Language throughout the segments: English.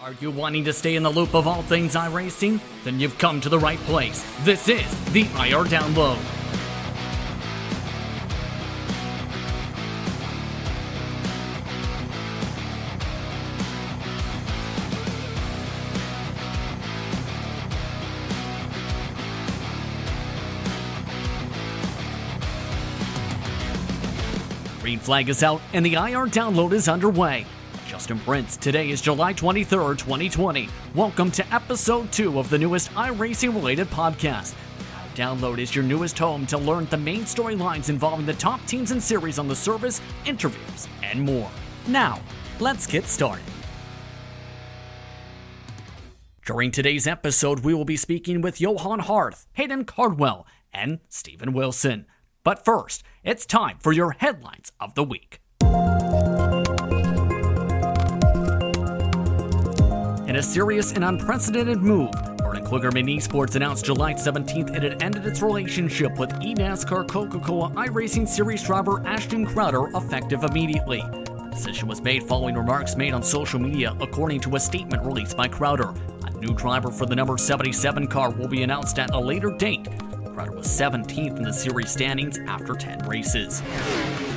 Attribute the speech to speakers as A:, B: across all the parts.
A: Are you wanting to stay in the loop of all things iRacing? Then you've come to the right place. This is the IR Download. Green flag is out and the IR Download is underway. Justin Prince, today is July 23rd, 2020. Welcome to episode 2 of the newest iRacing-related podcast. Download is your newest home to learn the main storylines involving the top teams and series on the service, interviews, and more. Now, let's get started. During today's episode, we will be speaking with Yohann Harth, Hayden Cardwell, and Stephen Wilson. But first, it's time for your headlines of the week. In a serious and unprecedented move, Martin Kligerman Esports announced July 17th it had ended its relationship with eNASCAR Coca-Cola iRacing Series driver Ashton Crowder effective immediately. The decision was made following remarks made on social media, according to a statement released by Crowder. A new driver for the number 77 car will be announced at a later date. Crowder was 17th in the series standings after 10 races.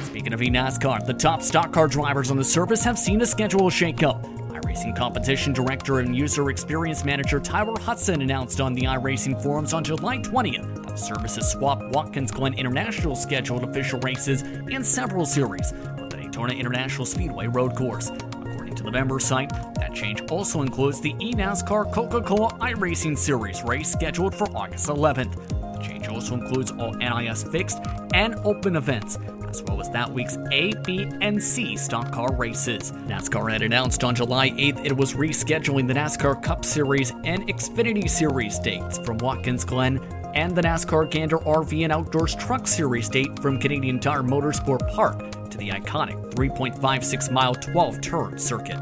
A: Speaking of eNASCAR, the top stock car drivers on the service have seen a schedule shakeup. iRacing Competition Director and User Experience Manager Tyler Hudson announced on the iRacing forums on July 20th that the service has swapped Watkins Glen International's scheduled official races in several series with the Daytona International Speedway road course. According to the member site, that change also includes the eNASCAR Coca-Cola iRacing Series race scheduled for August 11th. The change also includes all NIS fixed and open events, as well as that week's A, B, and C stock car races. NASCAR had announced on July 8th it was rescheduling the NASCAR Cup Series and Xfinity Series dates from Watkins Glen and the NASCAR Gander RV and Outdoors Truck Series date from Canadian Tire Motorsport Park to the iconic 3.56-mile 12-turn circuit.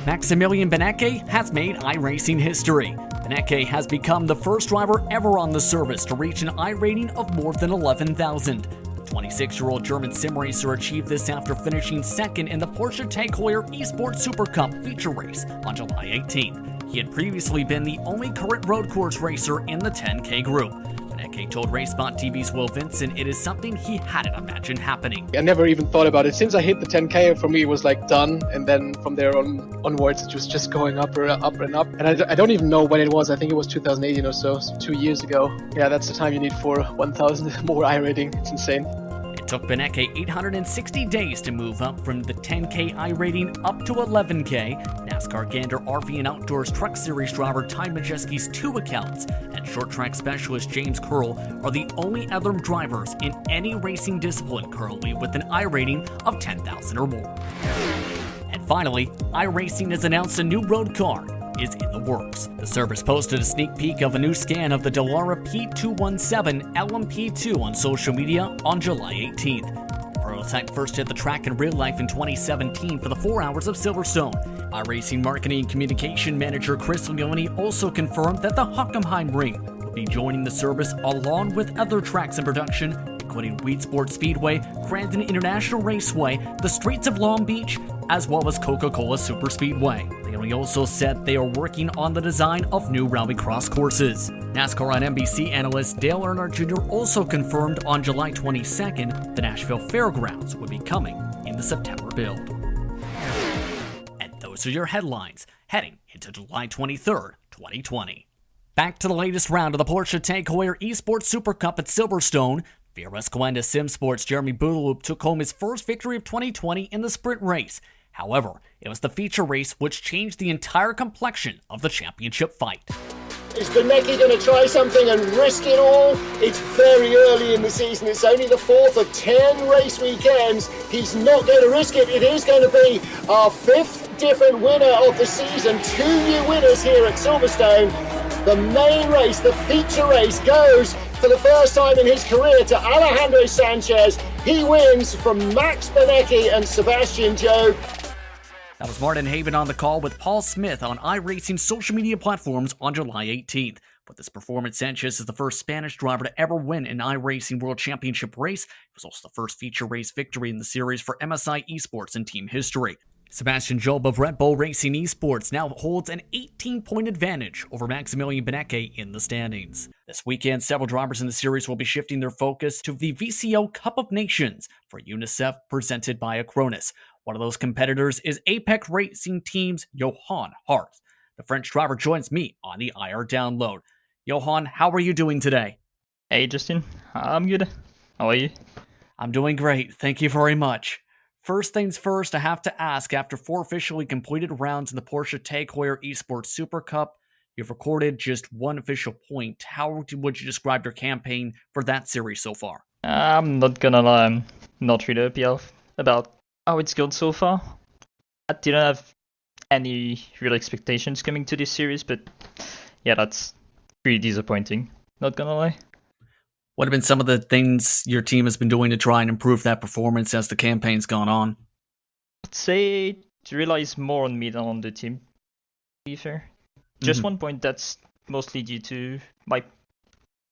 A: Maximilian Benecke has made iRacing history. Benecke has become the first driver ever on the service to reach an iRating of more than 11,000. 26-year-old German sim racer achieved this after finishing second in the Porsche Tag Heuer Esports Super Cup feature race on July 18th. He had previously been the only current road course racer in the 10K group. Benecke told RaceSpot TV's Will Vincent it is something he hadn't imagined happening.
B: I never even thought about it. Since I hit the 10K, for me it was like done, and then from there onwards it was just going up and up. And I don't even know when it was. I think it was 2018 or so 2 years ago. Yeah, that's the time you need for 1,000 more iRating. It's insane.
A: It took Benecke 860 days to move up from the 10K iRating up to 11K. NASCAR Gander RV and Outdoors Truck Series driver Ty Majeski's 2 accounts and short track specialist James Curl are the only other drivers in any racing discipline currently with an iRating of 10,000 or more. And finally, iRacing has announced a new road car is in the works. The service posted a sneak peek of a new scan of the Dallara P217 LMP2 on social media on July 18th. The prototype first hit the track in real life in 2017 for the 4 Hours of Silverstone. iRacing Marketing and Communication Manager Chris Leone also confirmed that the Hockenheim Ring will be joining the service along with other tracks in production, including Weedsport Speedway, Crandon International Raceway, the streets of Long Beach, as well as Coca-Cola Super Speedway. Leone also said they are working on the design of new rallycross courses. NASCAR on NBC analyst Dale Earnhardt Jr. also confirmed on July 22nd the Nashville Fairgrounds would be coming in the September build. And those are your headlines heading into July 23rd, 2020. Back to the latest round of the Porsche Tag Heuer Esports Super Cup at Silverstone. Fiorascoenda Simsport's Jeremy Boudeloup took home his first victory of 2020 in the sprint race. However, it was the feature race which changed the entire complexion of the championship fight.
C: Is Benecke going to try something and risk it all? It's very early in the season. It's only the 4th of 10 race weekends. He's not going to risk it. It is going to be our 5th different winner of the season. 2 new winners here at Silverstone. The main race, the feature race, goes for the first time in his career to Alejandro Sanchez. He wins from Max Benecke and Sebastian Joe.
A: That was Martin Haven on the call with Paul Smith on iRacing social media platforms on July 18th. With this performance, Sanchez is the first Spanish driver to ever win an iRacing World Championship race. It was also the first feature race victory in the series for MSI Esports in team history. Sebastian Job of Red Bull Racing Esports now holds an 18-point advantage over Maximilian Benecke in the standings. This weekend, several drivers in the series will be shifting their focus to the VCO Cup of Nations for UNICEF presented by Acronis. One of those competitors is Apex Racing Team's Yohann Harth. The French driver joins me on the IR Download. Yohann, how are you doing today?
D: Hey Justin, I'm good. How are you?
A: I'm doing great, thank you very much. First things first, I have to ask, after 4 officially completed rounds in the Porsche Tag Heuer Esports Super Cup, you've recorded just 1 official point. How would you describe your campaign for that series so far?
D: I'm not gonna lie, I'm not really happy about how it's gone so far. I didn't have any real expectations coming to this series, but yeah, that's pretty disappointing, not gonna lie.
A: What have been some of the things your team has been doing to try and improve that performance as the campaign's gone on?
D: I'd say it relies more on me than on the team, to be fair. Just 1 point that's mostly due to my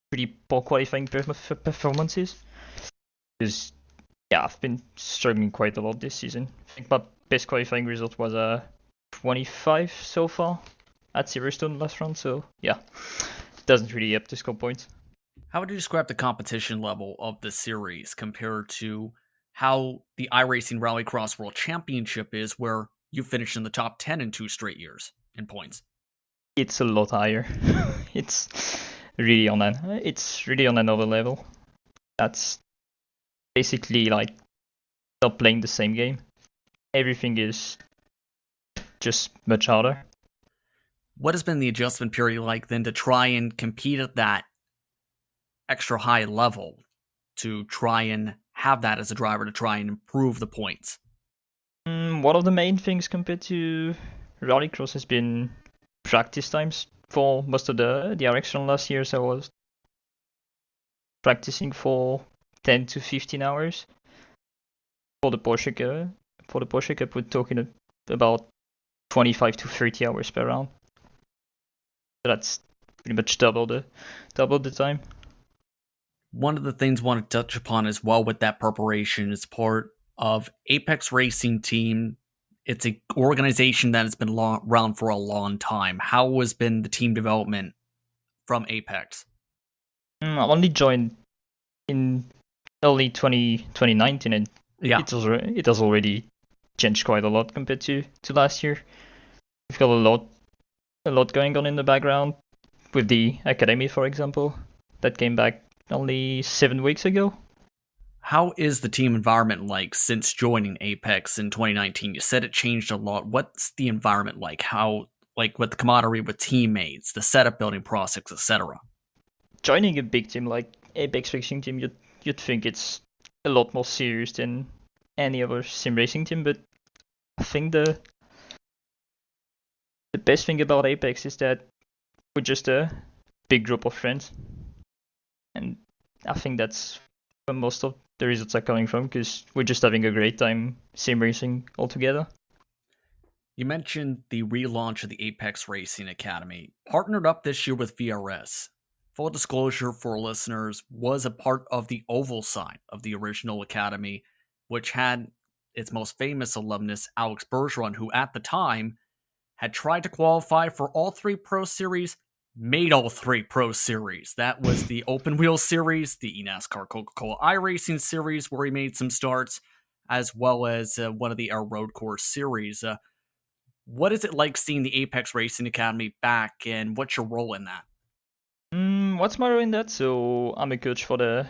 D: pretty poor qualifying performances. Because, yeah, I've been struggling quite a lot this season. I think my best qualifying result was 25 so far at Silverstone last round, so yeah, it doesn't really help to score points.
A: How would you describe the competition level of the series compared to how the iRacing Rallycross World Championship is, where you finished in the top 10 in 2 straight years in points?
D: It's a lot higher. It's really on another level. That's basically like not playing the same game. Everything is just much harder.
A: What has been the adjustment period like then to try and compete at that extra high level, to try and have that as a driver to try and improve the points?
D: One of the main things compared to Rallycross has been practice times. For most of the RX run last year, so I was practicing for 10 to 15 hours. For the Porsche Cup, we're talking about 25 to 30 hours per round. So that's pretty much double the time.
A: One of the things I want to touch upon as well with that preparation is part of Apex Racing Team. It's an organization that has been around for a long time. How has been the team development from Apex?
D: I only joined in early 2019, and
A: Yeah.
D: it has already changed quite a lot compared to last year. We've got a lot going on in the background with the academy, for example, that came back only 7 weeks ago.
A: How is the team environment like since joining Apex in 2019? You said it changed a lot. What's the environment like? How, like with the camaraderie with teammates, the setup building process, etc.?
D: Joining a big team like Apex Racing Team, you'd think it's a lot more serious than any other sim racing team, but I think the best thing about Apex is that we're just a big group of friends. And I think that's where most of the results are coming from, because we're just having a great time sim racing all together.
A: You mentioned the relaunch of the Apex Racing Academy, partnered up this year with VRS. Full disclosure for listeners, was a part of the oval side of the original Academy, which had its most famous alumnus, Alex Bergeron, who at the time had tried to qualify for all 3 Pro Series, made all 3 Pro Series. That was the Open Wheel Series, the eNASCAR Coca-Cola iRacing Series, where he made some starts, as well as one of the Air Road Course Series. What is it like seeing the Apex Racing Academy back, and what's your role in that?
D: What's my role in that? So I'm a coach for the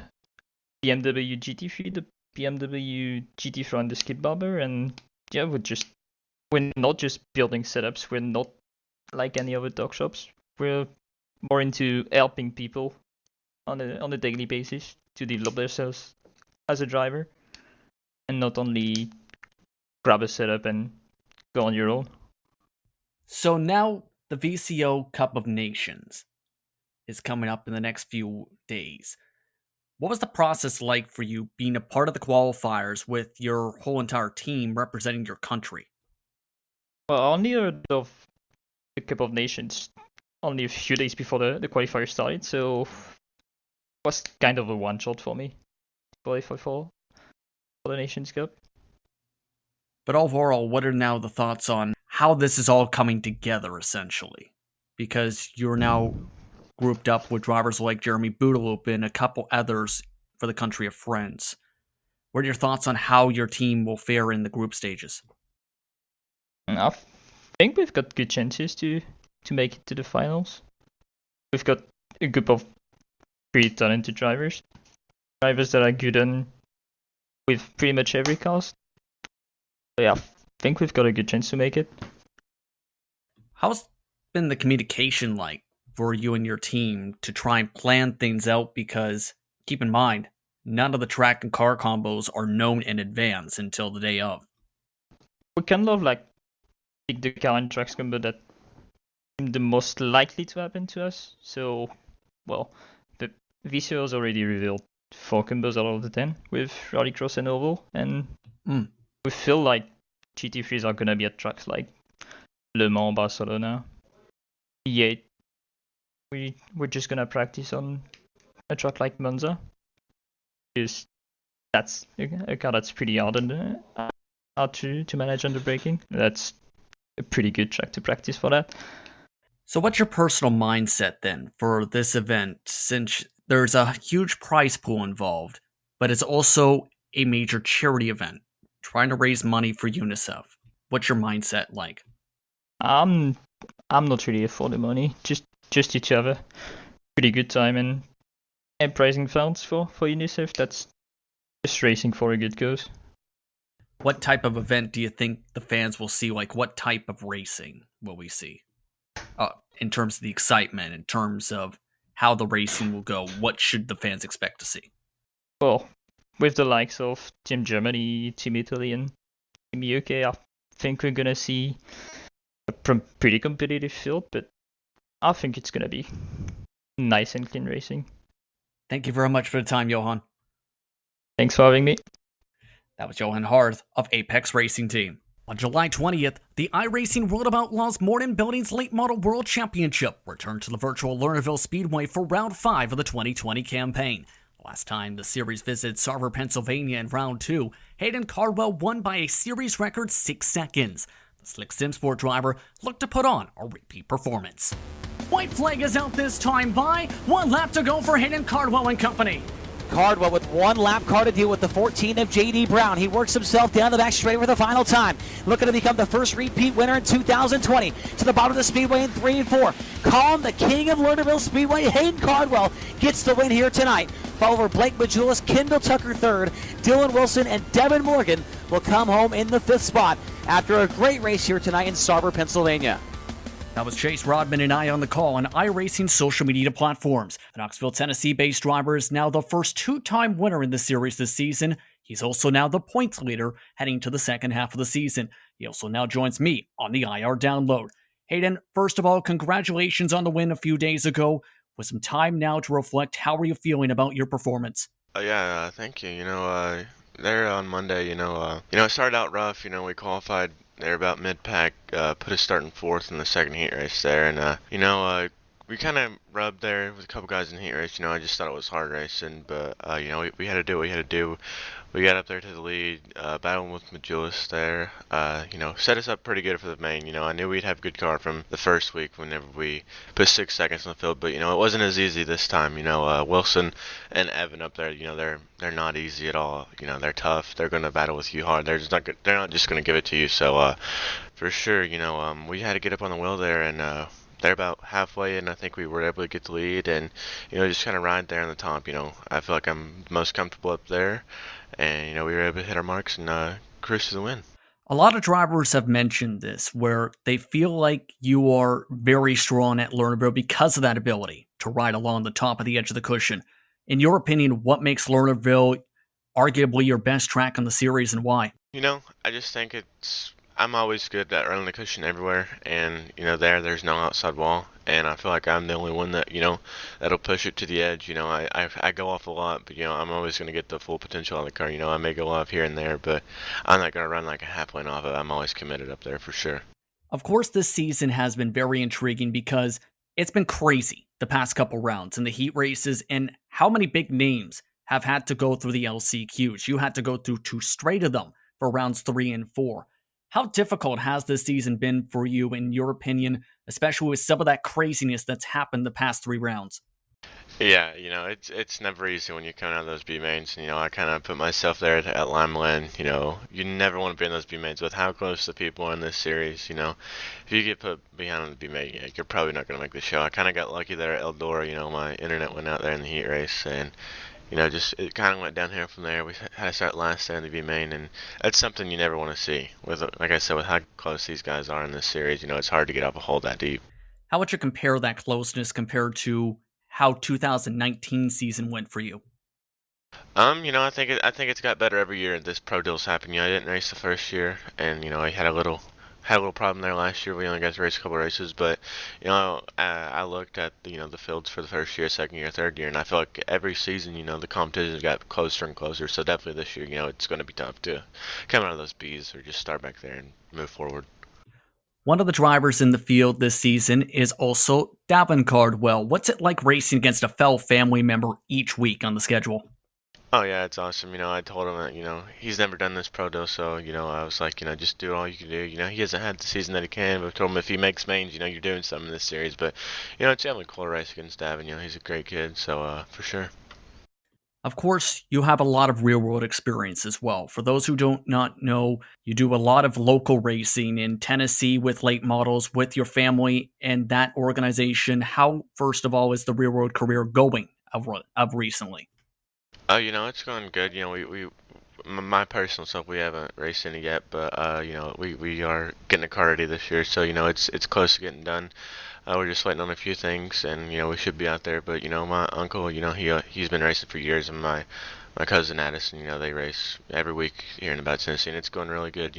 D: BMW GT3, the BMW GT3 and the Skip Barber, and yeah, we're not just building setups. We're not like any other dog shops. We're more into helping people on a daily basis to develop themselves as a driver, and not only grab a setup and go on your own.
A: So now the VCO Cup of Nations is coming up in the next few days. What was the process like for you being a part of the qualifiers with your whole entire team representing your country?
D: Well, I only heard of the Cup of Nations only a few days before the qualifier started, so it was kind of a one-shot for me to qualify for the Nations Cup.
A: But overall, what are now the thoughts on how this is all coming together, essentially? Because you're now grouped up with drivers like Jeremy Boudaloop and a couple others for the country of friends. What are your thoughts on how your team will fare in the group stages?
D: I think we've got good chances to make it to the finals. We've got a group of pretty talented drivers that are good on with pretty much every cast. So yeah, I think we've got a good chance to make it.
A: How's been the communication like for you and your team to try and plan things out? Because keep in mind, none of the track and car combos are known in advance until the day of.
D: We kind of like pick the car and tracks combo that seem the most likely to happen to us. So, well, the VCO has already revealed 4 combos out of the 10 with Rallycross and Oval, and we feel like GT3s are gonna be at tracks like Le Mans, Barcelona. Yeah, we're just gonna practice on a track like Monza, because that's a car that's pretty hard to manage under braking. That's a pretty good track to practice for that.
A: So what's your personal mindset then for this event, since there's a huge prize pool involved, but it's also a major charity event, trying to raise money for UNICEF? What's your mindset like?
D: I'm not really for the money, just to have a pretty good time and praising funds for UNICEF. That's just racing for a good cause.
A: What type of event do you think the fans will see? Like, what type of racing will we see? In terms of the excitement, in terms of how the racing will go, what should the fans expect to see?
D: Well, with the likes of Team Germany, Team Italy, and Team UK, I think we're going to see a pretty competitive field, but I think it's going to be nice and clean racing.
A: Thank you very much for the time, Yohann.
D: Thanks for having me.
A: That was Yohann Harth of Apex Racing Team. On July 20th, the iRacing World of Outlaws Morton Buildings Late Model World Championship returned to the virtual Lernerville Speedway for Round 5 of the 2020 campaign. Last time the series visited Sarver, Pennsylvania in Round 2, Hayden Cardwell won by a series record 6 seconds. The slick Simsport driver looked to put on a repeat performance. White flag is out this time by 1 lap to go for Hayden Cardwell and company.
E: Cardwell with 1 lap car to deal with the 14 of J.D. Brown. He works himself down the back straight for the final time, looking to become the first repeat winner in 2020. To the bottom of the speedway in 3 and 4. Calm, the king of Lernerville Speedway, Hayden Cardwell gets the win here tonight. Followed over Blake Majulis, Kendall Tucker third, Dylan Wilson, and Devin Morgan will come home in the 5th spot after a great race here tonight in Sarver, Pennsylvania.
A: That was Chase Rodman and I on the call on iRacing social media platforms. The Knoxville, Tennessee-based driver is now the first 2-time winner in the series this season. He's also now the points leader heading to the second half of the season. He also now joins me on the IR Download. Hayden, first of all, congratulations on the win a few days ago. With some time now to reflect, how are you feeling about your performance?
F: Thank you. There on Monday, it started out rough. We qualified there about mid-pack, put us starting 4th in the second heat race there, and we kind of rubbed there with a couple guys in the heat race. I just thought it was hard racing, but we had to do what we had to do. We got up there to the lead, battling with Majulis there. Set us up pretty good for the main. I knew we'd have a good car from the first week whenever we put 6 seconds on the field, but it wasn't as easy this time. Wilson and Evan up there, they're not easy at all. They're tough. They're going to battle with you hard. They're not just going to give it to you. So for sure, we had to get up on the wheel there, and they're about halfway, and I think we were able to get the lead and just kind of ride there on the top. I feel like I'm most comfortable up there, and we were able to hit our marks and cruise to the win.
A: A lot of drivers have mentioned this, where they feel like you are very strong at Lernerville because of that ability to ride along the top of the edge of the cushion. In your opinion, what makes Lernerville arguably your best track on the series, and why?
F: I just think I'm always good at running the cushion everywhere, and there's no outside wall, and I feel like I'm the only one that that'll push it to the edge. I go off a lot, but I'm always going to get the full potential of the car. I may go off here and there, but I'm not going to run like a half lane off it. I'm always committed up there for sure.
A: Of course, this season has been very intriguing because it's been crazy the past couple rounds in the heat races, and how many big names have had to go through the LCQs. You had to go through 2 straight of them for rounds 3 and 4. How difficult has this season been for you, in your opinion, especially with some of that craziness that's happened the past 3 rounds?
F: Yeah, it's never easy when you're coming out of those B mains. I kind of put myself there at Lime Land. You never want to be in those B mains with how close the people are in this series. If you get put behind on the B main, yeah, you're probably not going to make the show. I kind of got lucky there at Eldora. My internet went out there in the heat race, and just it kind of went downhill from there. We had to start last there in the B main, and that's something you never want to see. With, like I said, with how close these guys are in this series, it's hard to get up a hole that deep.
A: How would you compare that closeness compared to how 2019 season went for you?
F: I think it's got better every year. This pro deal's happened. I didn't race the first year, and I had a little problem there last year. We only got to race a couple races, but I looked at the fields for the first year, second year, third year, and I feel like every season, the competitions got closer and closer. So definitely this year, it's going to be tough to come out of those Bs or just start back there and move forward.
A: One of the drivers in the field this season is also Hayden Cardwell. What's it like racing against a fellow family member each week on the schedule?
F: Oh yeah, it's awesome. I told him that, he's never done this pro deal, so, I was like, just do all you can do. He hasn't had the season that he can, but I told him if he makes mains, you're doing something in this series. But, it's definitely cool to race against Davin. He's a great kid, so, for sure.
A: Of course, you have a lot of real-world experience as well. For those who don't not know, you do a lot of local racing in Tennessee with late models, with your family and that organization. How, first of all, is the real-world career going of recently?
F: It's going good. My personal self, we haven't raced any yet, but we are getting a car ready this year, so it's close to getting done. We're just waiting on a few things, and we should be out there. But my uncle, he's been racing for years, and my cousin Addison, they race every week here in about Tennessee, and it's going really good.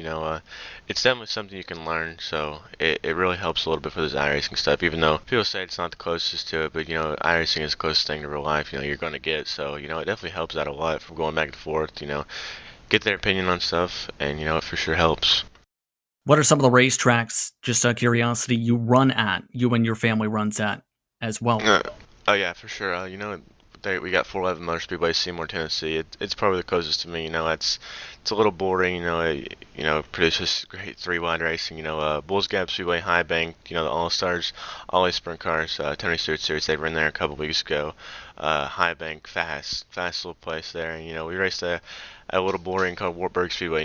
F: It's definitely something you can learn, so it really helps a little bit for this iRacing stuff. Even though people say it's not the closest to it, but iRacing is the closest thing to real life. You're going to get, so it definitely helps out a lot from going back and forth. Get their opinion on stuff, and it for sure helps.
A: What are some of the racetracks, just out of curiosity, you and your family runs at as well?
F: Oh yeah, for sure. We got 411 Motor Speedway, Seymour, Tennessee. It's probably the closest to me. It's a little boring. Produces great 3-wide racing. Bulls Gap Speedway, High Bank. The All Stars, Ollie Sprint Cars, Tony Stewart Series. They were in there a couple weeks ago. High Bank, fast little place there. And we raced a little boring called Wartburg Speedway.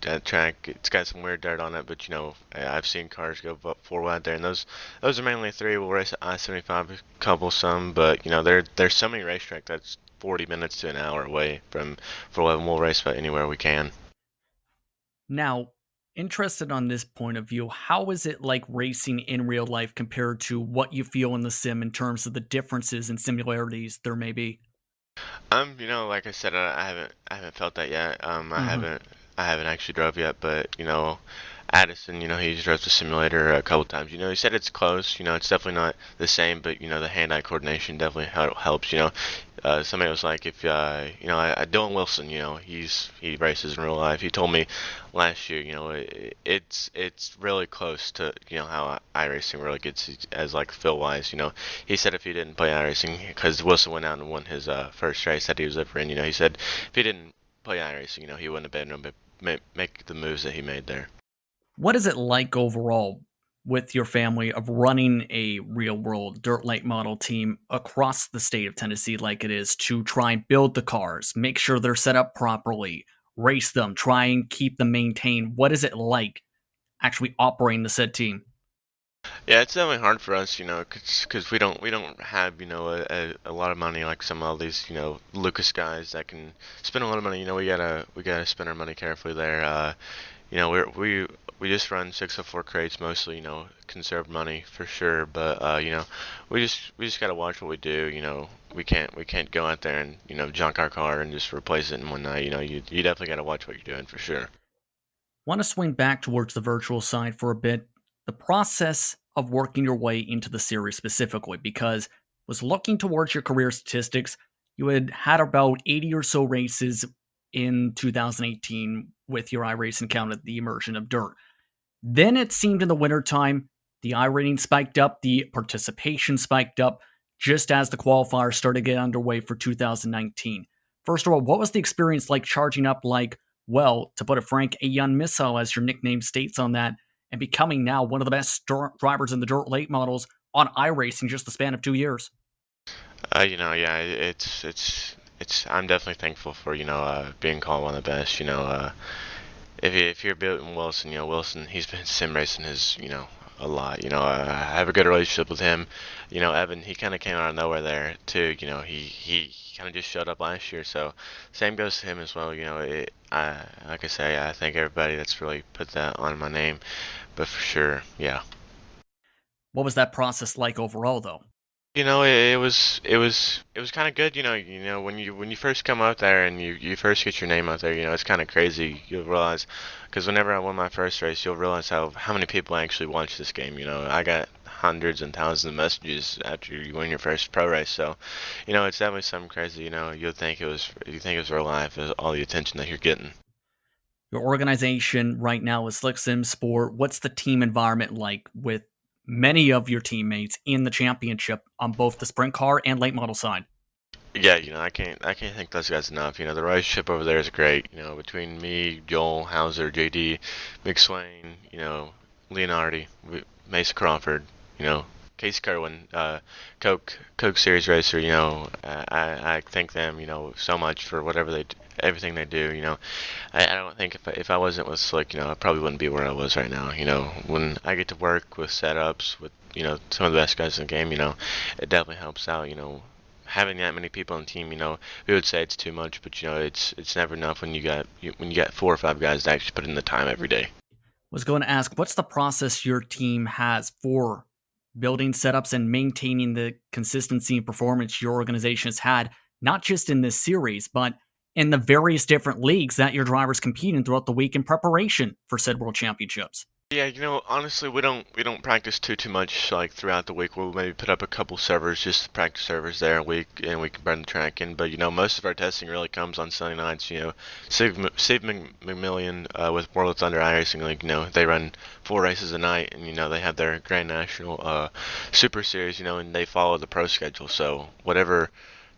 F: That track, it's got some weird dirt on it, but I've seen cars go 4-wide there, and those are mainly 3. We'll race at I-75 a couple some, but there's so many racetracks that's 40 minutes to an hour away from 411. We'll race about anywhere we can.
A: Now, interested on this point of view, how is it like racing in real life compared to what you feel in the sim in terms of the differences and similarities there may be?
F: Like I said, I haven't felt that yet. I haven't actually drove yet, but Addison, he's drove the simulator a couple times. He said it's close. It's definitely not the same, but the hand-eye coordination definitely helps. Somebody was like, if Dylan Wilson, he races in real life. He told me last year, it's really close to how iRacing really gets as like feel-wise. He said if he didn't play iRacing, because Wilson went out and won his first race that he was ever in. He said if he didn't play iRacing, he wouldn't have been able to make the moves that he made there.
A: What is it like overall with your family of running a real-world dirt late model team across the state of Tennessee like it is, to try and build the cars, make sure they're set up properly, race them, try and keep them maintained? What is it like actually operating the said team?
F: Yeah, it's definitely hard for us, because we don't have, a lot of money like some of these, Lucas guys that can spend a lot of money. We gotta spend our money carefully there. We just run 604 crates mostly, conserve money for sure. But we just gotta watch what we do. We can't go out there and junk our car and just replace it and whatnot. You definitely gotta watch what you're doing for sure.
A: Want to swing back towards the virtual side for a bit. The process of working your way into the series specifically, because was looking towards your career statistics, you had about 80 or so races in 2018 with your iRacing count at the immersion of dirt. Then it seemed in the wintertime, the iRating spiked up, the participation spiked up, just as the qualifiers started to get underway for 2019. First of all, what was the experience like charging up like well, to put it frank, a young missile, as your nickname states on that, and becoming now one of the best drivers in the dirt late models on iRacing just the span of 2 years.
F: Yeah, I'm definitely thankful for, being called one of the best, if you're building Wilson, Wilson, he's been sim racing his, a lot, I have a good relationship with him. Evan, he kind of came out of nowhere there too, he kind of just showed up last year, so same goes to him as well. Like I say, I thank everybody that's really put that on my name, but for sure, yeah.
A: What was that process like overall, though?
F: It was kind of good. When you first come out there and you first get your name out there, it's kind of crazy. You'll realize, because whenever I won my first race, you'll realize how many people actually watch this game. I got hundreds and thousands of messages after you win your first pro race. So, it's definitely something crazy. You think it was real life, all the attention that you're getting.
A: Your organization right now is Slick Simsport. What's the team environment like with many of your teammates in the championship on both the sprint car and late model side?
F: Yeah, I can't thank those guys enough. The relationship over there is great. Between me, Joel, Hauser, JD, McSwain, Leonardi, Mason Crawford, Casey Kerwin, Coke Series Racer. I thank them, so much for everything they do. I don't think if I wasn't with Slick, I probably wouldn't be where I was right now. When I get to work with setups with some of the best guys in the game, it definitely helps out. Having that many people on the team, we would say it's too much, but it's never enough when you got 4 or 5 guys that actually put in the time every day.
A: Was going to ask, what's the process your team has for building setups and maintaining the consistency and performance your organization has had, not just in this series, but in the various different leagues that your drivers compete in throughout the week in preparation for said world championships?
F: Yeah, honestly, we don't practice too much like throughout the week. We'll maybe put up a couple servers, just practice servers there a week, and we can burn the track in. But most of our testing really comes on Sunday nights. Steve McMillian with World of Thunder iRacing League, they run 4 races a night, and they have their Grand National Super Series, and they follow the pro schedule. So whatever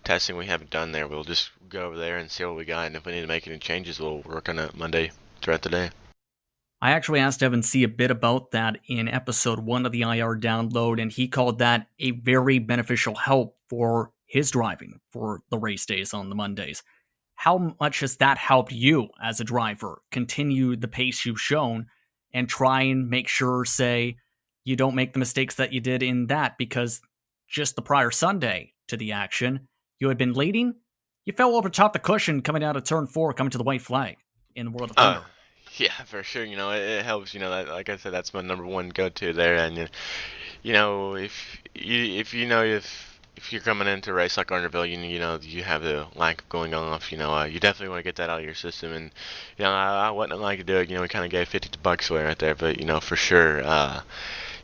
F: testing we haven't done there, we'll just go over there and see what we got, and if we need to make any changes, we'll work on it Monday throughout the day.
A: I actually asked Evan C. a bit about that in episode 1 of the IR download, and he called that a very beneficial help for his driving for the race days on the Mondays. How much has that helped you as a driver continue the pace you've shown and try and make sure, say, you don't make the mistakes that you did in that? Because just the prior Sunday to the action, you had been leading, you fell over top the cushion coming out of turn 4, coming to the white flag in the World of Thunder.
F: Yeah, for sure. It helps. That, like I said, that's my number one go-to there. And if you're coming into a race like Arnerville, you have the lack of going off. You definitely want to get that out of your system. And I wouldn't like to do it. We kind of gave $50 away right there, but for sure.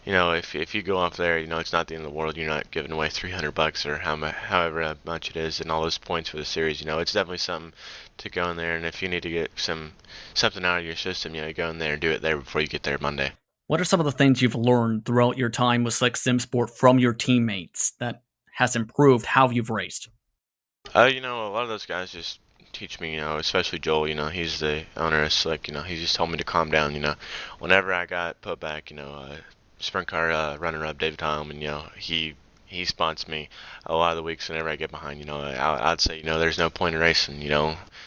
F: If you go off there, it's not the end of the world. You're not giving away $300 or however much it is, and all those points for the series. It's definitely something to go in there. And if you need to get something out of your system, you go in there and do it there before you get there Monday.
A: What are some of the things you've learned throughout your time with Slick Simsport from your teammates that has improved how you've raced?
F: A lot of those guys just teach me, especially Joel, he's the owner of Slick, he just told me to calm down, whenever I got put back, sprint car runner-up David Heilman, he spots me a lot of the weeks whenever I get behind. I'd say, there's no point in racing,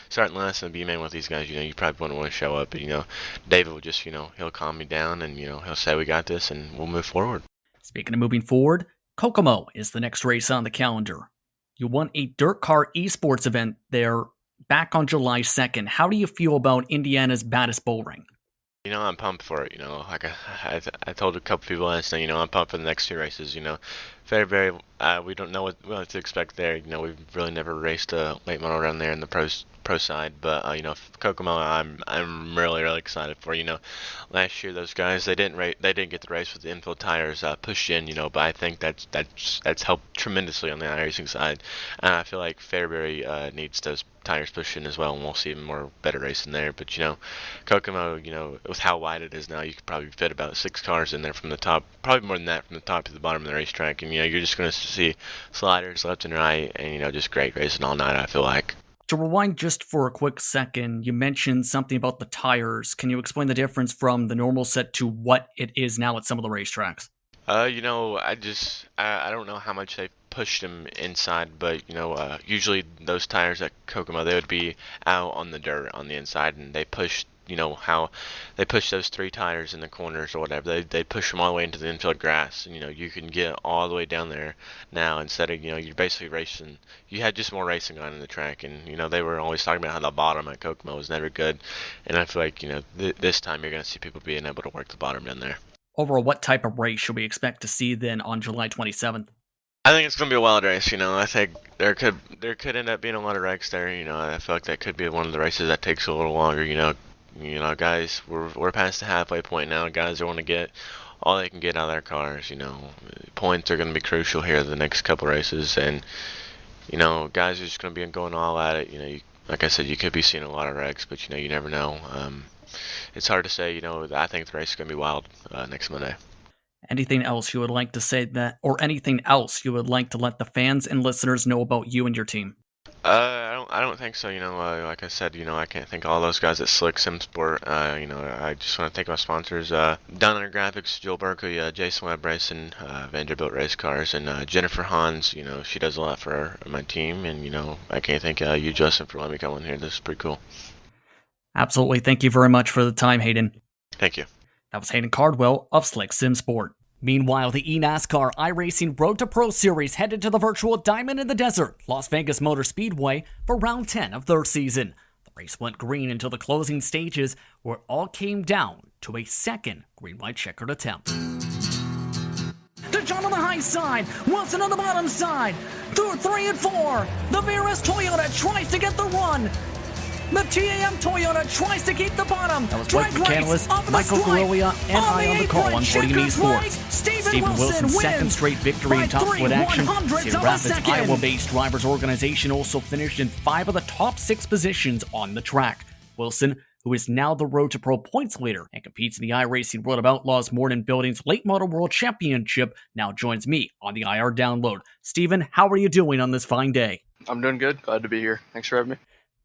F: starting last and be man with these guys, you probably wouldn't want to show up, but, David will just, he'll calm me down and, he'll say we got this and we'll move forward.
A: Speaking of moving forward, Kokomo is the next race on the calendar. You won a dirt car esports event there back on July 2nd. How do you feel about Indiana's baddest bull ring?
F: I'm pumped for it, like I told a couple people last night, I'm pumped for the next 2 races, very, very, we don't know what to expect there, we've really never raced a late model around there in the pro side, but, Kokomo, I'm really, really excited for, last year those guys, they didn't get the race with the infield tires pushed in, but I think that's helped tremendously on the iRacing side, and I feel like Fairbury needs those tires pushed in as well, and we'll see even more better racing there. But Kokomo, with how wide it is now, you could probably fit about 6 cars in there from the top, probably more than that from the top to the bottom of the racetrack. And you're just going to see sliders left and right, and just great racing all night, I feel like.
A: To rewind just for a quick second, you mentioned something about the tires. Can you explain the difference from the normal set to what it is now at some of the racetracks?
F: I don't know how much they pushed him inside, but usually those tires at Kokomo, they would be out on the dirt on the inside, and they pushed, how they push those 3 tires in the corners or whatever. They push them all the way into the infield grass, and you can get all the way down there now instead of you're basically racing. You had just more racing on in the track, and they were always talking about how the bottom at Kokomo was never good, and I feel like this time you're gonna see people being able to work the bottom down there.
A: Overall, what type of race should we expect to see then on July 27th?
F: I think it's gonna be a wild race. I think there could end up being a lot of wrecks there. I feel like that could be one of the races that takes a little longer. Guys, we're past the halfway point now. Guys are want to get all they can get out of their cars. Points are gonna be crucial here the next couple races, and guys are just gonna be going all at it. Like I said, you could be seeing a lot of wrecks, but you never know. It's hard to say. I think the race is gonna be wild next Monday.
A: Anything else you would like to say or anything else you would like to let the fans and listeners know about you and your team?
F: I don't think so. Like I said, I can't thank all those guys at Slick Simsport. I just want to thank my sponsors, Down Under Graphics, Joel Berkeley, Jason Webb Racing, Vanderbilt Race Cars, and Jennifer Hans. She does a lot for my team, and I can't thank you, Justin, for letting me come on here. This is pretty cool.
A: Absolutely. Thank you very much for the time, Hayden.
F: Thank you.
A: That was Hayden Cardwell of Slick Simsport. Meanwhile, the eNASCAR iRacing Road to Pro Series headed to the virtual Diamond in the Desert, Las Vegas Motor Speedway, for round 10 of their season. The race went green until the closing stages, where it all came down to a second green-white checkered attempt. To John on the high side, Wilson on the bottom side, through 3 and 4, the VRS Toyota tries to get the run. The TAM Toyota tries to keep the bottom. That was Blake McCandless, Michael Galoia, and I on the call on 40 Sports. Stephen Wilson's second straight victory in top split action. Cedar Rapids, Iowa-based drivers organization also finished in 5 of the top 6 positions on the track. Wilson, who is now the Road to Pro points leader and competes in the iRacing World of Outlaws Morton Building's Late Model World Championship, now joins me on the IR Download. Stephen, how are you doing on this fine day?
G: I'm doing good. Glad to be here. Thanks for having me.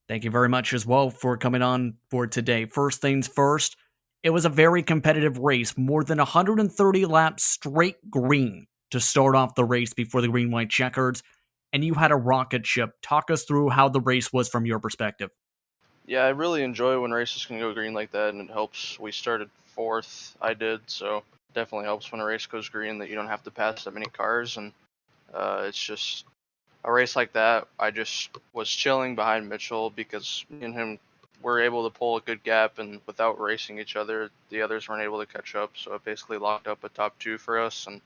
A: Thank you very much as well for coming on board today. First things first, it was a very competitive race, more than 130 laps straight green to start off the race before the green-white checkers, and you had a rocket ship. Talk us through how the race was from your perspective.
G: Yeah, I really enjoy when races can go green like that, and it helps. We started 4th, I did, so it definitely helps when a race goes green that you don't have to pass that many cars, and it's just a race like that. I just was chilling behind Mitchell because me and him were able to pull a good gap, and without racing each other, the others weren't able to catch up, so it basically locked up a top 2 for us. And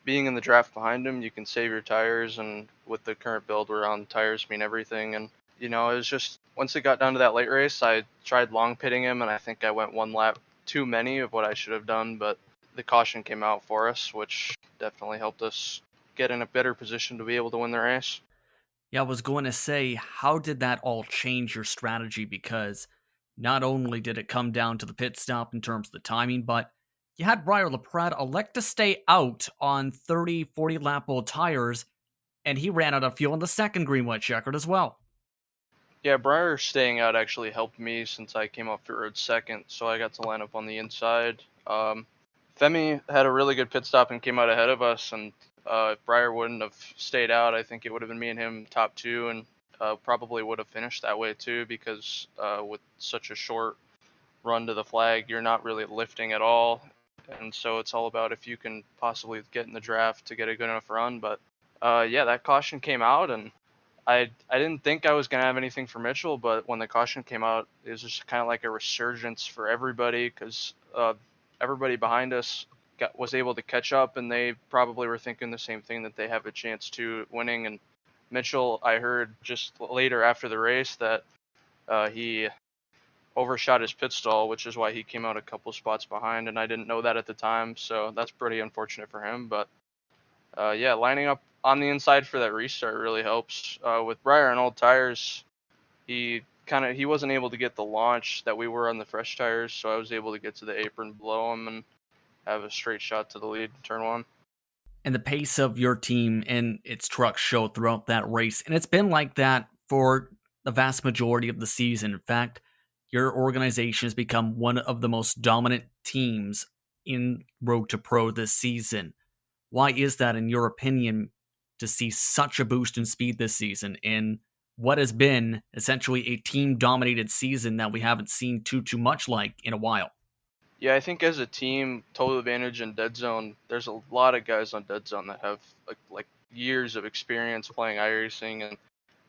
G: being in the draft behind him, you can save your tires, and with the current build we're on, tires mean everything. And it was just, once it got down to that late race, I tried long pitting him, and I think I went 1 lap too many of what I should have done, but the caution came out for us, which definitely helped us get in a better position to be able to win the race.
A: Yeah, I was going to say, how did that all change your strategy? Because not only did it come down to the pit stop in terms of the timing, but you had Briar LaPrade elect to stay out on 30, 40 lap old tires, and he ran out of fuel in the second green-white checkered as well.
G: Yeah, Briar staying out actually helped me since I came off the road second, so I got to line up on the inside. Femi had a really good pit stop and came out ahead of us, and if Briar wouldn't have stayed out, I think it would have been me and him top 2, and probably would have finished that way too, because with such a short run to the flag, you're not really lifting at all, and so it's all about if you can possibly get in the draft to get a good enough run. But yeah, that caution came out, and I didn't think I was going to have anything for Mitchell, but when the caution came out, it was just kind of like a resurgence for everybody, because everybody behind us was able to catch up, and they probably were thinking the same thing, that they have a chance to winning. And Mitchell, I heard just later after the race that he overshot his pit stall, which is why he came out a couple spots behind, and I didn't know that at the time, so that's pretty unfortunate for him. But yeah, lining up on the inside for that restart really helps. With Briar on old tires, he wasn't able to get the launch that we were on the fresh tires, so I was able to get to the apron below him and have a straight shot to the lead in turn 1.
A: And the pace of your team and its trucks showed throughout that race, and it's been like that for the vast majority of the season. In fact, your organization has become one of the most dominant teams in Road to Pro this season. Why is that, in your opinion, to see such a boost in speed this season in what has been essentially a team-dominated season that we haven't seen too much like in a while?
G: Yeah, I think as a team, Total Advantage and Dead Zone, there's a lot of guys on Dead Zone that have like years of experience playing iRacing, and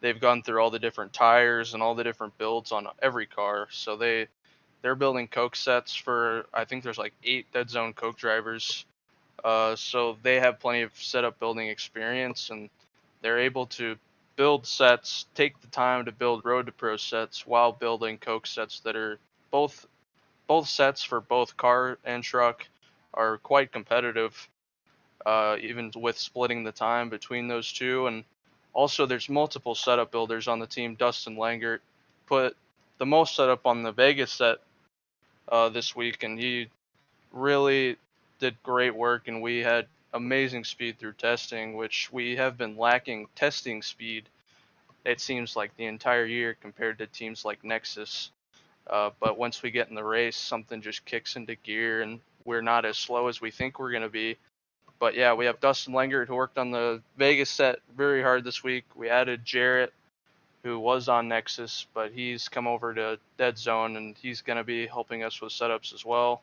G: they've gone through all the different tires and all the different builds on every car. So they're building coke sets for, I think there's like 8 Dead Zone coke drivers. So they have plenty of setup building experience, and they're able to build sets, take the time to build Road to Pro sets while building coke sets that are both sets for both car and truck are quite competitive, even with splitting the time between those two. And also, there's multiple setup builders on the team. Dustin Langert put the most setup on the Vegas set this week, and he really did great work. And we had amazing speed through testing, which we have been lacking testing speed, it seems like, the entire year compared to teams like Nexus. But once we get in the race, something just kicks into gear, and we're not as slow as we think we're going to be. But yeah, we have Dustin Langert, who worked on the Vegas set very hard this week. We added Jarrett, who was on Nexus, but he's come over to Dead Zone, and he's going to be helping us with setups as well.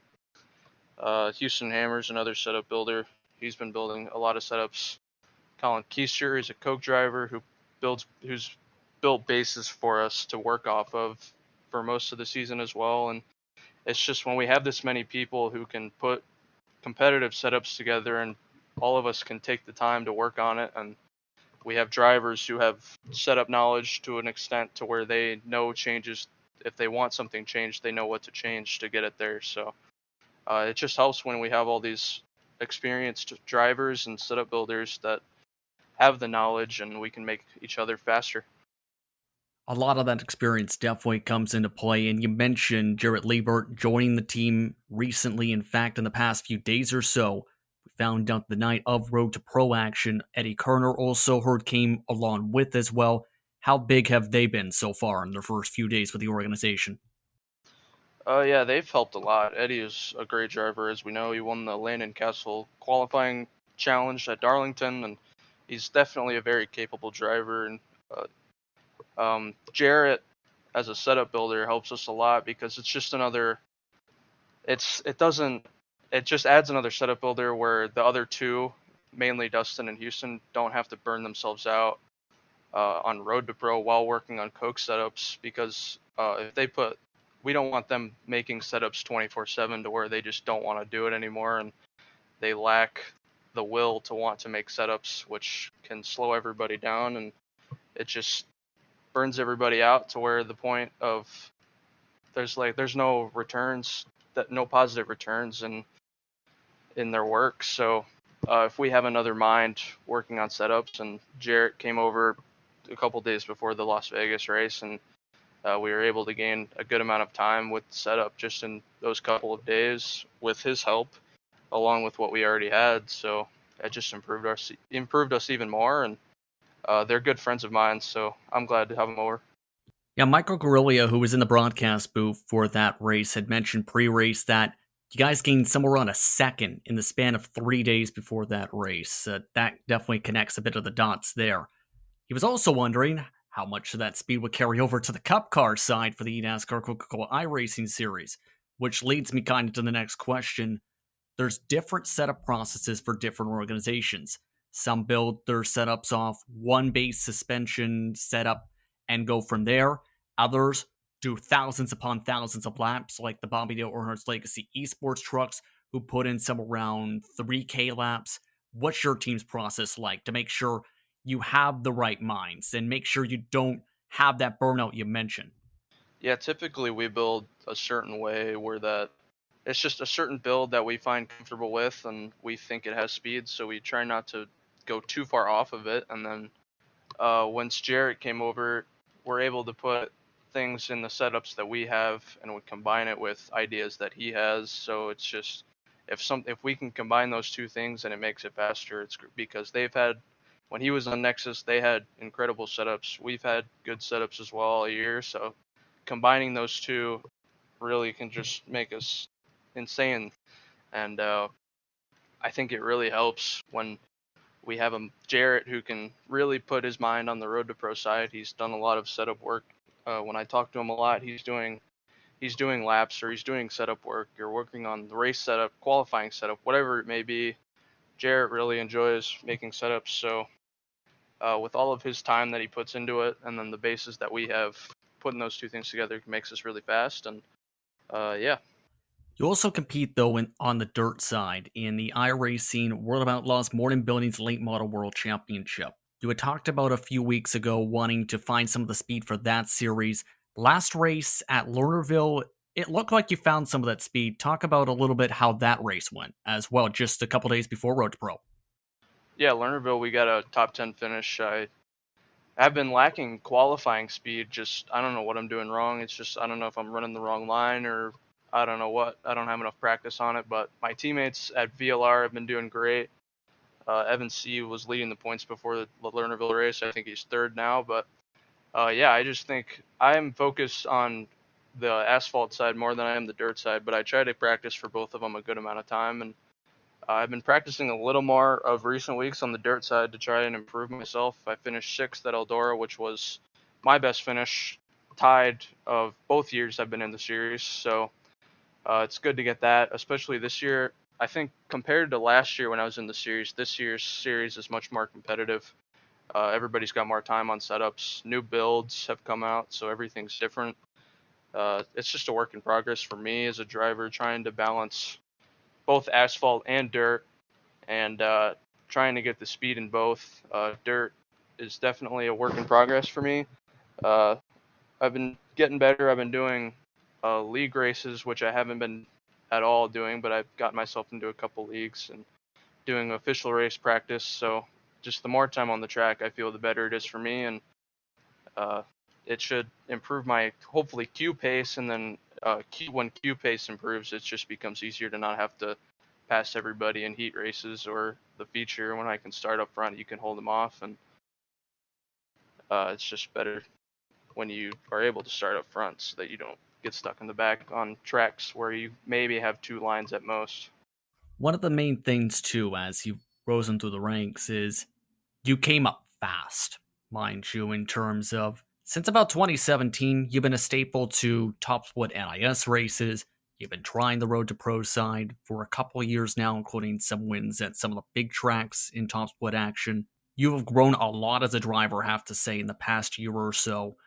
G: Houston Hammer's another setup builder. He's been building a lot of setups. Colin Keister is a coke driver who's built bases for us to work off of for most of the season as well. And it's just when we have this many people who can put competitive setups together, and all of us can take the time to work on it, and we have drivers who have setup knowledge to an extent to where they know changes. If they want something changed, they know what to change to get it there. So it just helps when we have all these experienced drivers and setup builders that have the knowledge, and we can make each other faster.
A: A lot of that experience definitely comes into play, and you mentioned Jarrett Liebert joining the team recently. In fact, in the past few days or so, we found out the night of Road to Pro action, Eddie Kerner also heard came along with as well. How big have they been so far in their first few days with the organization?
G: Yeah, they've helped a lot. Eddie is a great driver, as we know. He won the Landon Castle qualifying challenge at Darlington, and he's definitely a very capable driver. And Jarrett, as a setup builder, helps us a lot because it's just another. It just adds another setup builder where the other two, mainly Dustin and Houston, don't have to burn themselves out on Road to Pro while working on coke setups, because we don't want them making setups 24/7 to where they just don't want to do it anymore, and they lack the will to want to make setups, which can slow everybody down, and it just burns everybody out to where the point of there's no returns, no positive returns in their work. So if we have another mind working on setups, and Jarrett came over a couple days before the Las Vegas race, and we were able to gain a good amount of time with setup just in those couple of days with his help, along with what we already had. So it just improved us even more, and they're good friends of mine, so I'm glad to have them over.
A: Yeah, Michael Guerrilla, who was in the broadcast booth for that race, had mentioned pre-race that you guys gained somewhere around a second in the span of 3 days before that race. That definitely connects a bit of the dots there. He was also wondering how much of that speed would carry over to the Cup car side for the eNASCAR Coca-Cola iRacing Series, which leads me kind of to the next question. There's different setup processes for different organizations. Some build their setups off one base suspension setup and go from there. Others do thousands upon thousands of laps, like the Bobby Dale Earnhardt's Legacy Esports trucks, who put in some around 3K laps. What's your team's process like to make sure you have the right minds and make sure you don't have that burnout you mentioned?
G: Yeah, typically we build a certain way where that it's just a certain build that we find comfortable with, and we think it has speed, so we try not to go too far off of it. And then once Jarrett came over, we're able to put things in the setups that we have, and we combine it with ideas that he has. So it's just if we can combine those two things and it makes it faster, it's because they've had when he was on Nexus, they had incredible setups. We've had good setups as well all year. So combining those two really can just make us insane. And I think it really helps when we have a Jarrett who can really put his mind on the road to pro side. He's done a lot of setup work. When I talk to him a lot, he's doing laps, or he's doing setup work, or working on the race setup, qualifying setup, whatever it may be. Jarrett really enjoys making setups. So with all of his time that he puts into it, and then the bases that we have, putting those two things together makes us really fast. And yeah.
A: You also compete, though, on the dirt side in the iRacing World of Outlaws Morning Buildings Late Model World Championship. You had talked about a few weeks ago wanting to find some of the speed for that series. Last race at Lernerville, it looked like you found some of that speed. Talk about a little bit how that race went as well, just a couple days before Road to Pro.
G: Yeah, Lernerville, we got a top 10 finish. I've been lacking qualifying speed. Just, I don't know what I'm doing wrong. It's just, I don't know if I'm running the wrong line, or I don't know what. I don't have enough practice on it. But my teammates at VLR have been doing great. Evan C. was leading the points before the Lernerville race. I think he's third now. But yeah, I just think I'm focused on the asphalt side more than I am the dirt side. But I try to practice for both of them a good amount of time. And I've been practicing a little more of recent weeks on the dirt side to try and improve myself. I finished 6th at Eldora, which was my best finish, tied of both years I've been in the series. So it's good to get that, especially this year. I think compared to last year when I was in the series, this year's series is much more competitive. Everybody's got more time on setups. New builds have come out, so everything's different. It's just a work in progress for me as a driver, trying to balance both asphalt and dirt, and trying to get the speed in both. Dirt is definitely a work in progress for me. I've been getting better. I've been doing league races, which I haven't been at all doing, but I've gotten myself into a couple leagues and doing official race practice. So just the more time on the track, I feel the better it is for me, and it should improve my, hopefully, Q pace, and then when Q pace improves, it just becomes easier to not have to pass everybody in heat races or the feature. When I can start up front, you can hold them off, and it's just better when you are able to start up front so that you don't get stuck in the back on tracks where you maybe have 2 lines at most.
A: One of the main things, too, as you rose into the ranks is you came up fast, mind you, in terms of since about 2017, you've been a staple to Top Split NIS races. You've been trying the road to pro side for a couple of years now, including some wins at some of the big tracks in Top Split action. You have grown a lot as a driver, I have to say, in the past year or so.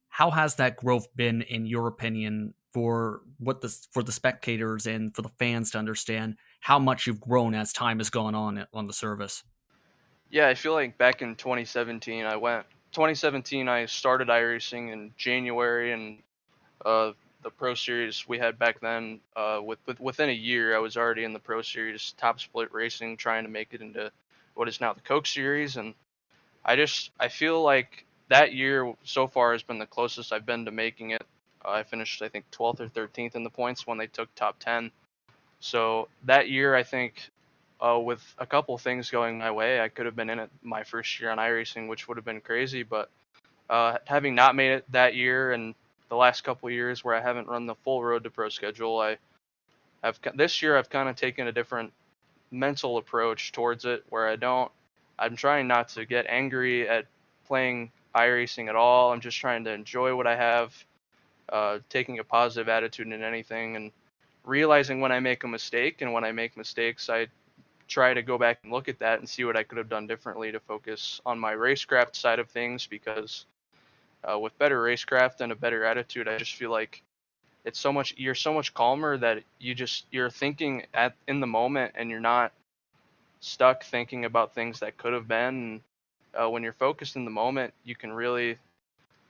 A: How has that growth been, in your opinion, for the spectators and for the fans to understand how much you've grown as time has gone on the service?
G: Yeah, I feel like back in 2017, I started iRacing in January, and the Pro Series we had back then, within a year, I was already in the Pro Series Top Split racing, trying to make it into what is now the Coke Series. And I feel like that year so far has been the closest I've been to making it. I finished, I think, 12th or 13th in the points when they took top 10. So that year, I think, with a couple things going my way, I could have been in it my first year on iRacing, which would have been crazy. But having not made it that year, and the last couple years where I haven't run the full Road to Pro schedule, this year I've kind of taken a different mental approach towards it, where I'm trying not to get angry at playing iRacing at all. I'm just trying to enjoy what I have, taking a positive attitude in anything, and realizing when I make a mistake. And when I make mistakes, I try to go back and look at that and see what I could have done differently to focus on my racecraft side of things, because with better racecraft and a better attitude, I just feel like you're so much calmer, that you're thinking in the moment, and you're not stuck thinking about things that could have been. When you're focused in the moment, you can really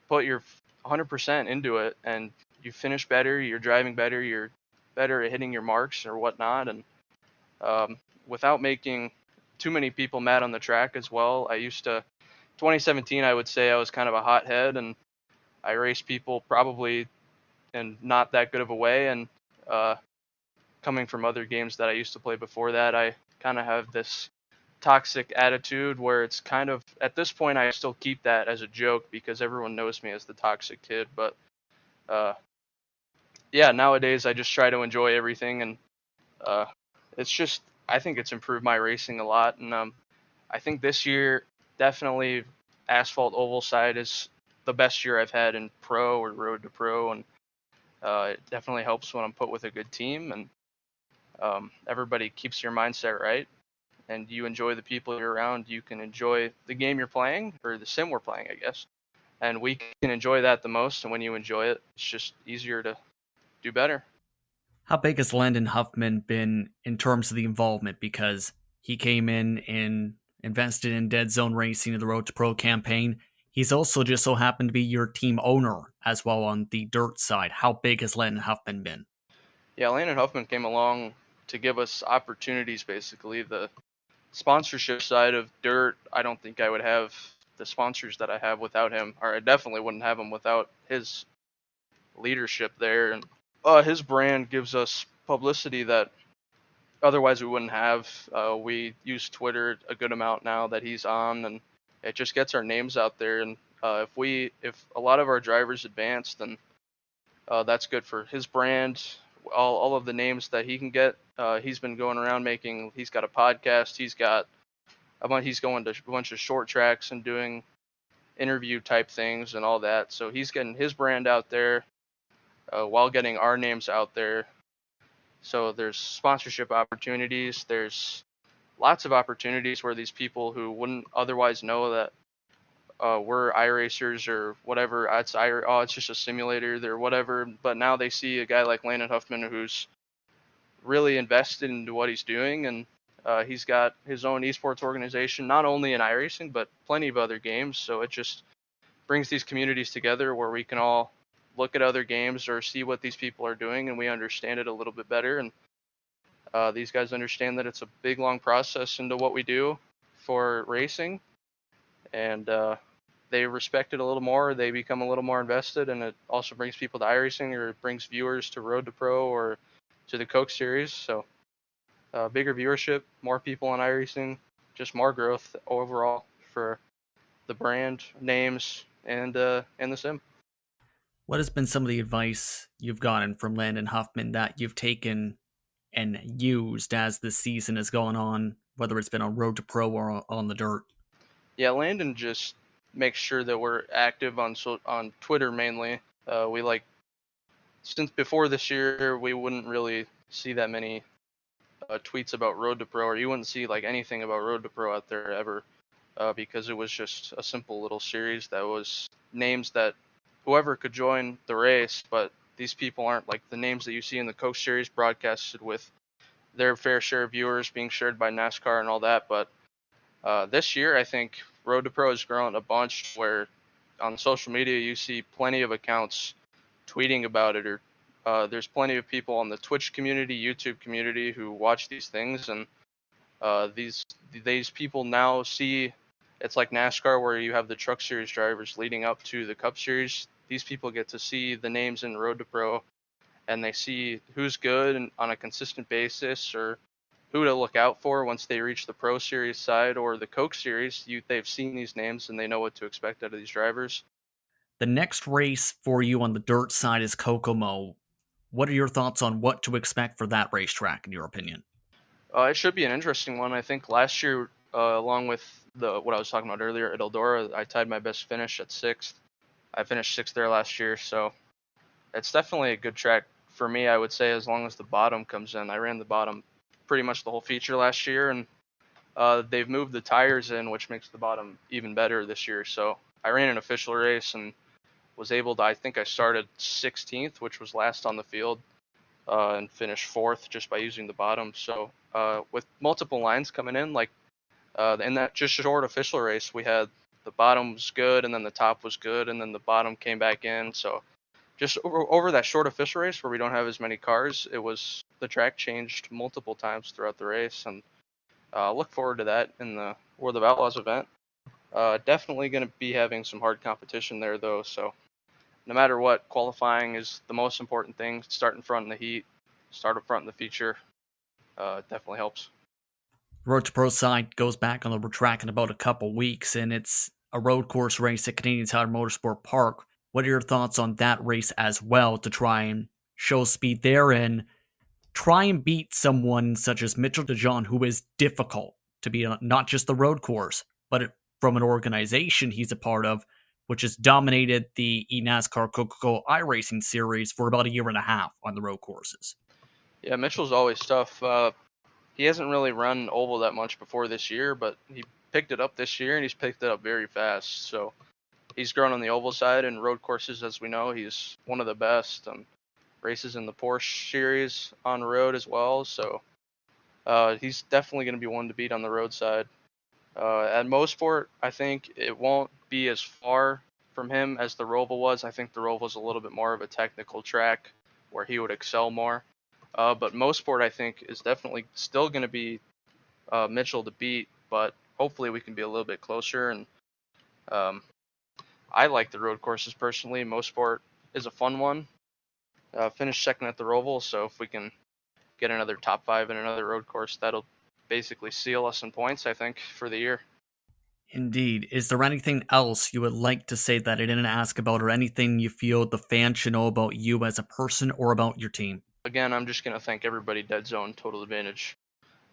G: put your 100% into it, and you finish better, you're driving better, you're better at hitting your marks or whatnot. And without making too many people mad on the track as well, 2017, I would say I was kind of a hothead, and I raced people probably in not that good of a way. And coming from other games that I used to play before that, I kind of have this toxic attitude where it's kind of, at this point I still keep that as a joke because everyone knows me as the toxic kid, but yeah, nowadays I just try to enjoy everything, and it's just, I think it's improved my racing a lot, and I think this year definitely asphalt oval side is the best year I've had in pro or road to pro, and it definitely helps when I'm put with a good team, and everybody keeps your mindset right, and you enjoy the people you're around. You can enjoy the game you're playing, or the sim we're playing, I guess, and we can enjoy that the most. And when you enjoy it, it's just easier to do better.
A: How big has Landon Huffman been in terms of the involvement? Because he came in and invested in Dead Zone Racing in the Road to Pro campaign. He's also just so happened to be your team owner as well on the dirt side. How big has Landon Huffman been?
G: Yeah, Landon Huffman came along to give us opportunities, basically. The sponsorship side of dirt, I don't think I would have the sponsors that I have without him, or I definitely wouldn't have them without his leadership there. And his brand gives us publicity that otherwise we wouldn't have. We use Twitter a good amount now that he's on, and it just gets our names out there. And if a lot of our drivers advance, then that's good for his brand. All of the names that he can get. He's been going around making. He's got a podcast. He's going to a bunch of short tracks and doing interview type things and all that. So he's getting his brand out there while getting our names out there. So there's sponsorship opportunities. There's lots of opportunities where these people who wouldn't otherwise know that we're iRacers or whatever. It's just a simulator or whatever. But now they see a guy like Landon Huffman who's really invested into what he's doing, and he's got his own esports organization, not only in iRacing but plenty of other games. So it just brings these communities together where we can all look at other games or see what these people are doing, and we understand it a little bit better. And these guys understand that it's a big, long process into what we do for racing, and they respect it a little more. They become a little more invested, and it also brings people to iRacing, or it brings viewers to Road to Pro or to the Coke Series. So bigger viewership, more people on iRacing, just more growth overall for the brand, names, and the sim.
A: What has been some of the advice you've gotten from Landon Huffman that you've taken and used as the season has gone on, whether it's been on Road to Pro or on the dirt?
G: Yeah, Landon just makes sure that we're active on Twitter mainly. Since before this year, we wouldn't really see that many tweets about Road to Pro, or you wouldn't see like anything about Road to Pro out there ever, because it was just a simple little series that was names that whoever could join the race, but these people aren't like the names that you see in the Coke Series broadcasted with their fair share of viewers being shared by NASCAR and all that. But this year, I think Road to Pro has grown a bunch where on social media you see plenty of accounts tweeting about it, or there's plenty of people on the Twitch community, YouTube community who watch these things, and these people now see it's like NASCAR where you have the Truck Series drivers leading up to the Cup Series. These people get to see the names in Road to Pro, and they see who's good and on a consistent basis, or who to look out for once they reach the Pro Series side or the Coke Series. They've seen these names and they know what to expect out of these drivers.
A: The next race for you on the dirt side is Kokomo. What are your thoughts on what to expect for that racetrack, in your opinion?
G: It should be an interesting one. I think last year, along with what I was talking about earlier at Eldora, I tied my best finish at 6th. I finished 6th there last year, so it's definitely a good track for me, I would say, as long as the bottom comes in. I ran the bottom pretty much the whole feature last year, and they've moved the tires in, which makes the bottom even better this year. So I ran an official race and was able to, I think I started 16th, which was last on the field, and finished 4th just by using the bottom. So with multiple lines coming in, like in that just short official race, we had the bottom was good, and then the top was good, and then the bottom came back in. So just over that short official race where we don't have as many cars, the track changed multiple times throughout the race, and look forward to that in the World of Outlaws event. Definitely going to be having some hard competition there, though, so no matter what, qualifying is the most important thing. Start in front in the heat, start up front in the feature, definitely helps.
A: Road to Pro side goes back on the track in about a couple weeks, and it's a road course race at Canadian Tire Motorsport Park. What are your thoughts on that race as well, to try and show speed there and try and beat someone such as Mitchell DeJohn, who is difficult to be on, not just the road course, but from an organization he's a part of, which has dominated the eNASCAR Coca-Cola iRacing series for about a year and a half on the road courses?
G: Yeah, Mitchell's always tough. He hasn't really run oval that much before this year, but he picked it up this year, and he's picked it up very fast. So he's grown on the oval side, and road courses, as we know, he's one of the best. Races in the Porsche series on road as well. So he's definitely going to be one to beat on the road side. At Motorsport, I think it won't be as far from him as the Roval was. I think the Roval is a little bit more of a technical track where he would excel more. But Motorsport, I think, is definitely still going to be Mitchell to beat, but hopefully we can be a little bit closer. And I like the road courses personally. Motorsport is a fun one. Finished second at the Roval, so if we can get another top 5 in another road course, that'll basically seal us in points, I think, for the year.
A: Indeed. Is there anything else you would like to say that I didn't ask about, or anything you feel the fans should know about you as a person or about your team?
G: Again, I'm just going to thank everybody, Dead Zone, Total Advantage,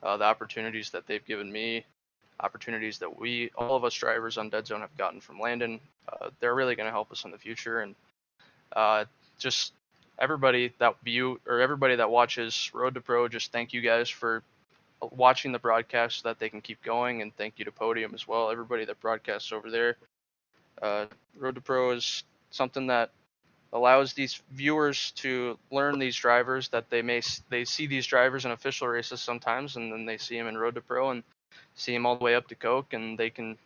G: the opportunities that they've given me, opportunities that all of us drivers on Dead Zone have gotten from Landon. They're really going to help us in the future. And just everybody that watches Road to Pro, just thank you guys for watching the broadcast so that they can keep going, and thank you to Podium as well, everybody that broadcasts over there. Road to Pro is something that allows these viewers to learn these drivers, that they see these drivers in official races sometimes, and then they see them in Road to Pro and see them all the way up to Coke, and they can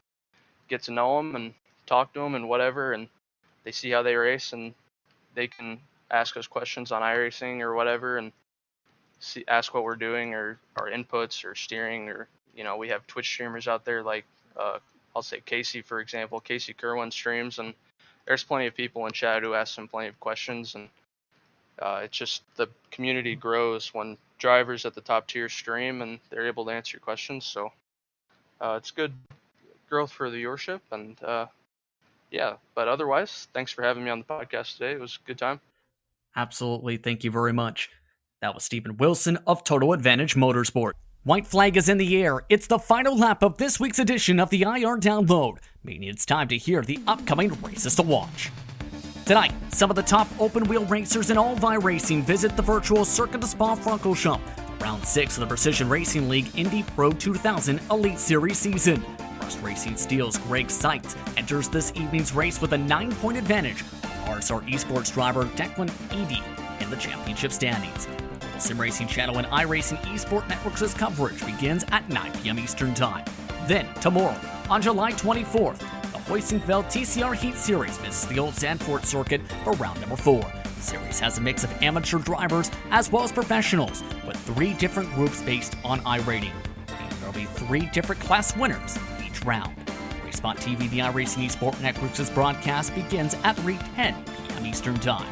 G: get to know them and talk to them and whatever, and they see how they race, and they can ask us questions on iRacing or whatever, and ask what we're doing, or our inputs or steering, or we have Twitch streamers out there like I'll say Casey, for example. Casey Kerwin streams, and there's plenty of people in chat who ask him plenty of questions, and it's just the community grows when drivers at the top tier stream and they're able to answer your questions. So it's good growth for the viewership, and yeah. But otherwise, thanks for having me on the podcast today. It was a good time.
A: Absolutely. Thank you very much. That was Stephen Wilson of Total Advantage Motorsport. White flag is in the air. It's the final lap of this week's edition of the IR Download, meaning it's time to hear the upcoming races to watch. Tonight, some of the top open-wheel racers in all of iRacing visit the virtual Circuit de Spa-Francorchamps for Round 6 of the Precision Racing League Indy Pro 2000 Elite Series season. Rust Racing Steel's Greg Seitz enters this evening's race with a 9-point advantage over RSR Esports driver Declan Eady in the championship standings. Sim Racing Channel and iRacing Esport Networks' coverage begins at 9 p.m. Eastern Time. Then, tomorrow, on July 24th, the Hoisingfeld TCR Heat Series visits the Old Sandford Circuit for round number 4. The series has a mix of amateur drivers as well as professionals, with 3 different groups based on iRating. There will be 3 different class winners each round. Racepot TV, the iRacing Esport Networks' broadcast begins at 3:10 p.m. Eastern Time.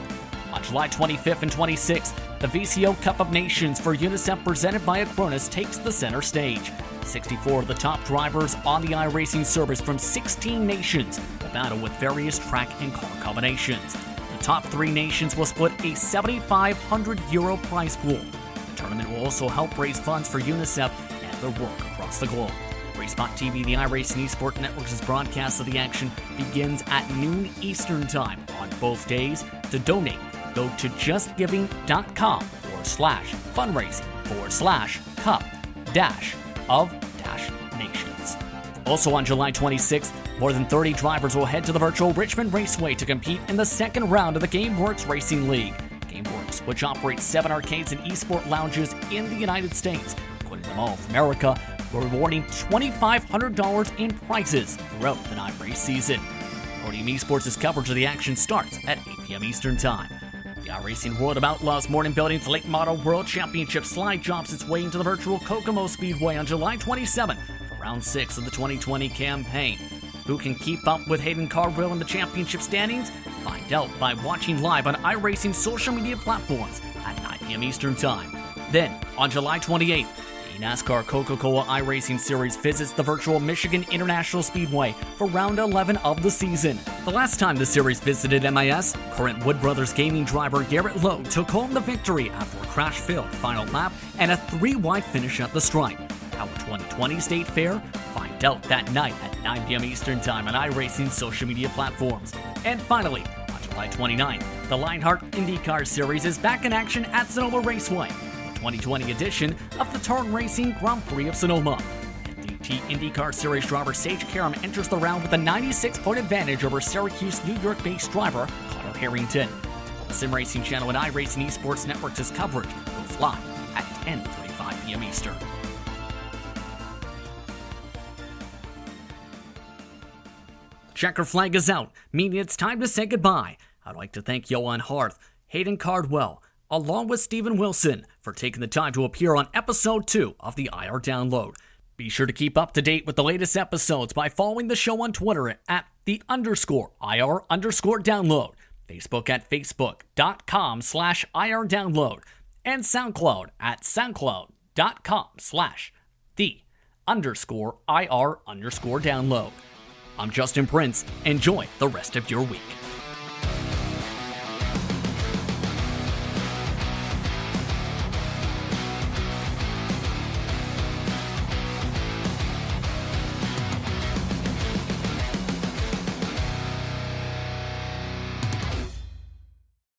A: On July 25th and 26th, the VCO Cup of Nations for UNICEF presented by Acronis takes the center stage. 64 of the top drivers on the iRacing service from 16 nations will battle with various track and car combinations. The top 3 nations will split a €7,500 prize pool. The tournament will also help raise funds for UNICEF and their work across the globe. Racepot TV, the iRacing Esport Networks' broadcast of the action begins at noon Eastern Time on both days. To donate, go to justgiving.com/fundraising/cup-of-nations. Also on July 26th, more than 30 drivers will head to the virtual Richmond Raceway to compete in the second round of the GameWorks Racing League. GameWorks, which operates 7 arcades and esport lounges in the United States, including the Mall of America, will rewarding $2,500 in prizes throughout the night race season. Podium Esports' coverage of the action starts at 8 p.m. Eastern Time. The iRacing World of Outlaws Morning Building's Late Model World Championship slide jumps its way into the virtual Kokomo Speedway on July 27th for Round 6 of the 2020 campaign. Who can keep up with Hayden Cardwell in the championship standings? Find out by watching live on iRacing's social media platforms at 9 p.m. Eastern Time. Then, on July 28th, the NASCAR Coca-Cola iRacing Series visits the virtual Michigan International Speedway for round 11 of the season. The last time the series visited MIS, current Wood Brothers Gaming driver Garrett Lowe took home the victory after a crash-filled final lap and a 3-wide finish at the stripe. How will 2020 State Fair? Find out that night at 9 p.m. Eastern Time on iRacing social media platforms. And finally, on July 29th, the Lionheart IndyCar Series is back in action at Sonoma Raceway, the 2020 edition of the Tartan Racing Grand Prix of Sonoma. NDT IndyCar Series driver Sage Karam enters the round with a 96-point advantage over Syracuse, New York-based driver Connor Harrington. The Sim Racing Channel and iRacing Esports Network's coverage goes live at 10:35 p.m. Eastern. Checker flag is out, meaning it's time to say goodbye. I'd like to thank Yohann Harth, Hayden Cardwell, along with Stephen Wilson, for taking the time to appear on Episode 2 of the IR Download. Be sure to keep up to date with the latest episodes by following the show on Twitter at @the_IR_download, Facebook at facebook.com/IR Download, and SoundCloud at soundcloud.com/the_IR_download. I'm Justin Prince. Enjoy the rest of your week.